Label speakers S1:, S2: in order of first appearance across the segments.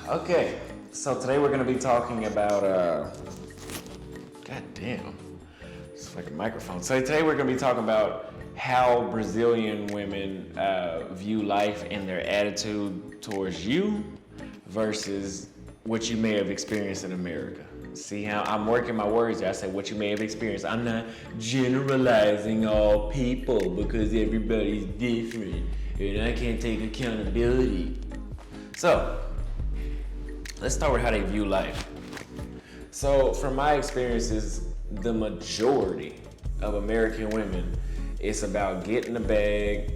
S1: Okay, so today we're going to be talking about, god damn, it's fucking microphone. So today we're going to be talking about how Brazilian women view life and their attitude towards you versus what you may have experienced in America. See how I'm working my words there. I said what you may have experienced. I'm not generalizing all people because everybody's different and I can't take accountability. So, let's start with how they view life. So, from my experiences, the majority of American women, it's about getting the bag,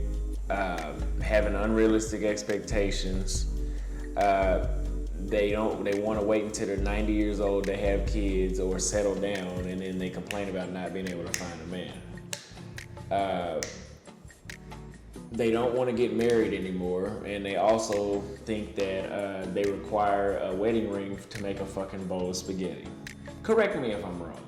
S1: having unrealistic expectations. They want to wait until they're 90 years old to have kids or settle down, and then they complain about not being able to find a man. They don't want to get married anymore, and they also think that they require a wedding ring to make a fucking bowl of spaghetti. Correct me if I'm wrong.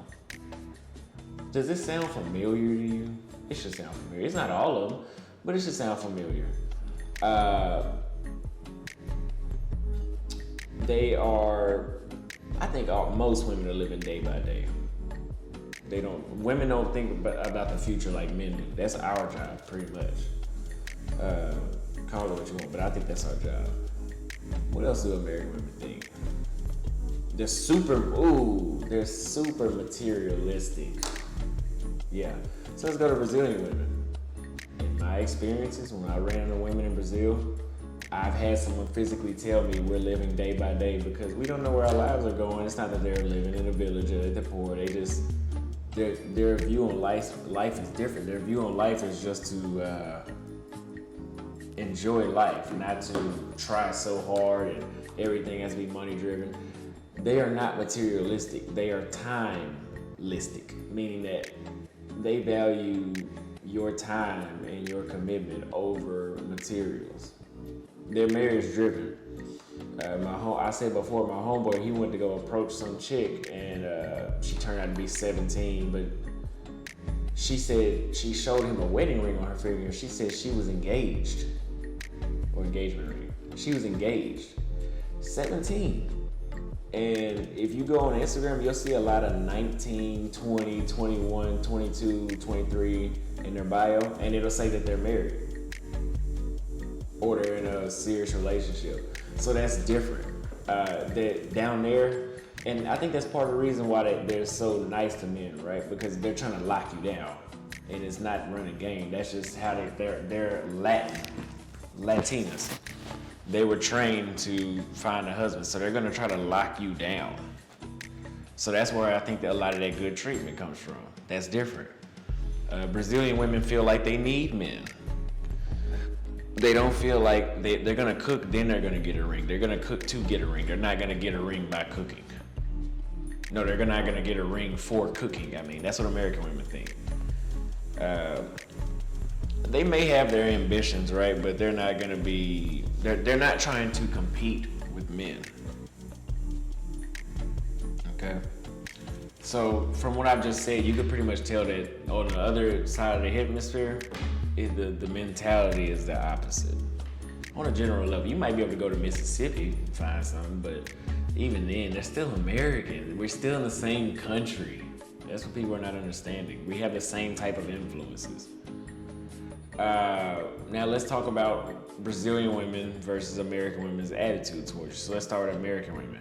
S1: Does this sound familiar to you? It should sound familiar. It's not all of them, but it should sound familiar. I think most women are living day by day. Women don't think about the future like men do. That's our job, pretty much. Call it what you want, but I think that's our job. What else do American women think? They're super materialistic. Yeah. So let's go to Brazilian women. In my experiences, when I ran into women in Brazil, I've had someone physically tell me we're living day by day because we don't know where our lives are going. It's not that they're living in a village or they're poor. Their view on life is different. Their view on life is just to enjoy life, not to try so hard and everything has to be money driven. They are not materialistic. They are timelistic, meaning that they value your time and your commitment over materials. They're marriage driven. I said before, my homeboy, he went to go approach some chick and she turned out to be 17, but she said she showed him a wedding ring on her finger. She said she was engaged, or engagement ring. She was engaged, 17. And if you go on Instagram, you'll see a lot of 19, 20, 21, 22, 23 in their bio, and it'll say that they're married or they're in a serious relationship. So that's different. Down there, and I think that's part of the reason why they're so nice to men, right? Because they're trying to lock you down, and it's not running game. That's just how they're Latinas. They were trained to find a husband, so they're gonna try to lock you down. So that's where I think that a lot of that good treatment comes from. That's different. Brazilian women feel like they need men. They don't feel like they're gonna cook, then they're gonna get a ring. They're gonna cook to get a ring. They're not gonna get a ring by cooking. No, they're not gonna get a ring for cooking. I mean, that's what American women think. They may have their ambitions, right? But they're not gonna be, they're not trying to compete with men. Okay? So from what I've just said, you can pretty much tell that on the other side of the hemisphere, the mentality is the opposite. On a general level, you might be able to go to Mississippi and find something, but even then, they're still American. We're still in the same country. That's what people are not understanding. We have the same type of influences. Now let's talk about Brazilian women versus American women's attitude towards you. So let's start with American women.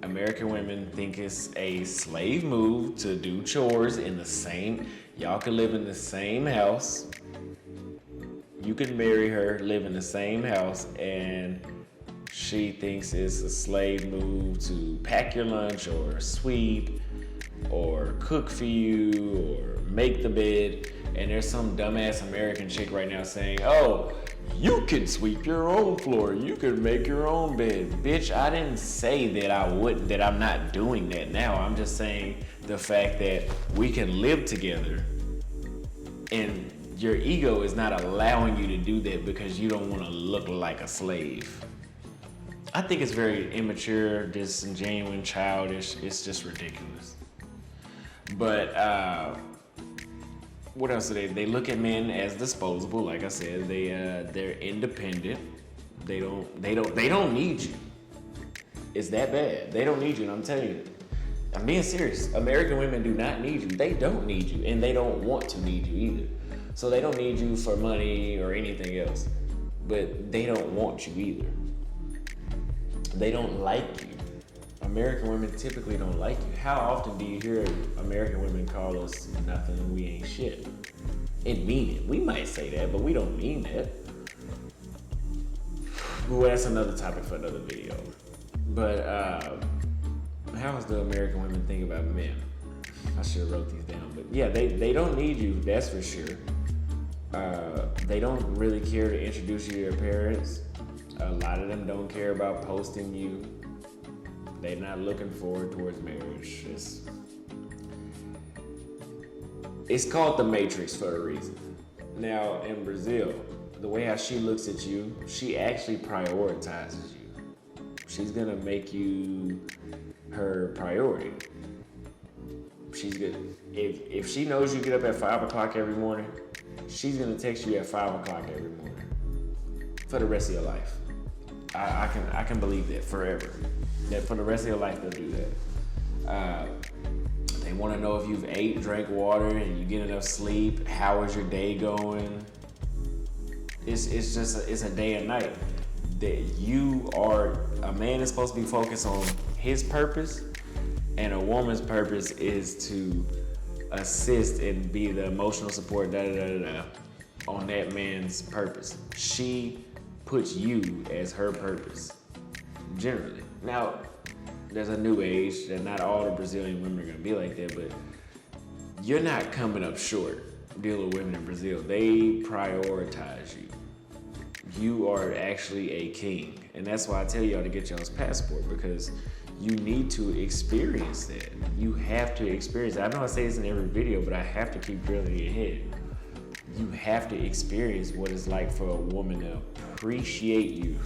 S1: American women think it's a slave move to do chores in the same, y'all could live in the same house. You could marry her, live in the same house, and she thinks it's a slave move to pack your lunch or sweep or cook for you or make the bed. And there's some dumbass American chick right now saying, oh, you can sweep your own floor, you can make your own bed. Bitch, I didn't say that I'm not doing that now. I'm just saying the fact that we can live together and your ego is not allowing you to do that because you don't want to look like a slave. I think it's very immature, disingenuous, childish. It's just ridiculous. But what else do they look at men as disposable. Like I said, they're independent. They don't need you. It's that bad. They don't need you, and I'm telling you, I'm being serious. American women do not need you. They don't need you, and they don't want to need you either. So they don't need you for money or anything else, but they don't want you either. They don't like you. American women typically don't like you. How often do you hear American women call us nothing and we ain't shit? And mean it. We might say that, but we don't mean that. Well, that's another topic for another video. But how does the American women think about men? I should have wrote these down. But yeah, they don't need you, that's for sure. They don't really care to introduce you to their parents. A lot of them don't care about posting you. They're not looking forward towards marriage. It's called the Matrix for a reason. Now, in Brazil, the way how she looks at you, she actually prioritizes you. She's gonna make you her priority. She's good. If she knows you get up at 5 o'clock every morning, she's gonna text you at 5 o'clock every morning for the rest of your life. I can believe that forever. That for the rest of your life they'll do that. They want to know if you've ate, drank water, and you get enough sleep. How is your day going? It's a day and night. That a man is supposed to be focused on his purpose, and a woman's purpose is to assist and be the emotional support on that man's purpose. She puts you as her purpose, generally. Now, there's a new age that not all the Brazilian women are gonna be like that, but you're not coming up short dealing with women in Brazil. They prioritize you. You are actually a king. And that's why I tell y'all to get y'all's passport, because you need to experience that. You have to experience it. I know I say this in every video, but I have to keep drilling your head. You have to experience what it's like for a woman to appreciate you.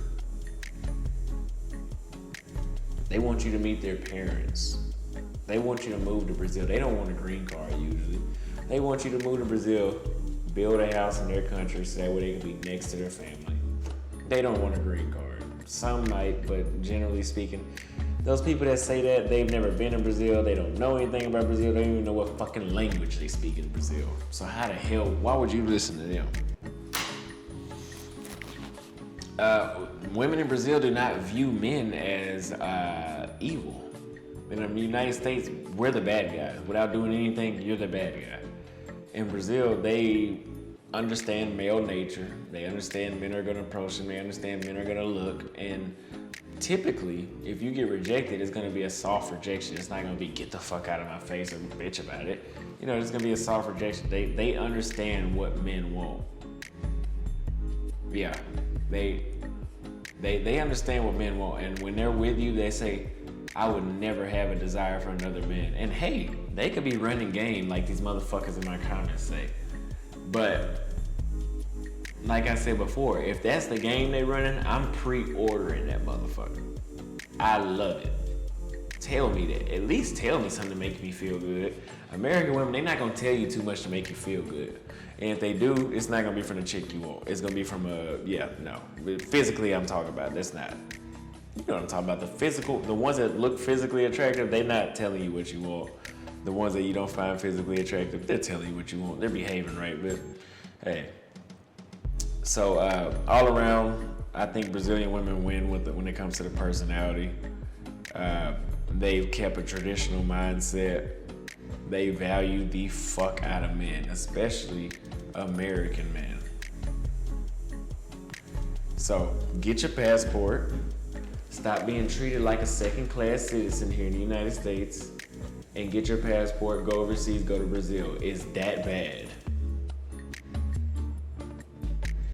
S1: They want you to meet their parents. They want you to move to Brazil. They don't want a green card usually. They want you to move to Brazil, build a house in their country so that way they can be next to their family. They don't want a green card. Some might, but generally speaking, those people that say that, they've never been in Brazil, they don't know anything about Brazil, they don't even know what fucking language they speak in Brazil. So how the hell, why would you listen to them? Women in Brazil do not view men as evil. In the United States, we're the bad guys. Without doing anything, you're the bad guy. In Brazil, they understand male nature. They understand men are gonna approach them. They understand men are gonna look. And typically, if you get rejected, it's gonna be a soft rejection. It's not gonna be get the fuck out of my face or bitch about it. You know, it's gonna be a soft rejection. They understand what men want. Yeah, they understand what men want, and when they're with you, they say, I would never have a desire for another man. And hey, they could be running game like these motherfuckers in my comments say. But like I said before, if that's the game they running, I'm pre-ordering that motherfucker. I love it. Tell me that. At least tell me something to make me feel good. American women, they're not gonna tell you too much to make you feel good. And if they do, it's not gonna be from the chick you want. It's gonna be from physically I'm talking about. That's not. You know what I'm talking about, the physical, the ones that look physically attractive, they're not telling you what you want. The ones that you don't find physically attractive, they're telling you what you want. They're behaving right, but hey. So all around, I think Brazilian women win when it comes to the personality. They've kept a traditional mindset. They value the fuck out of men, especially American men. So get your passport. Stop being treated like a second-class citizen here in the United States, and get your passport, go overseas, go to Brazil. It's that bad.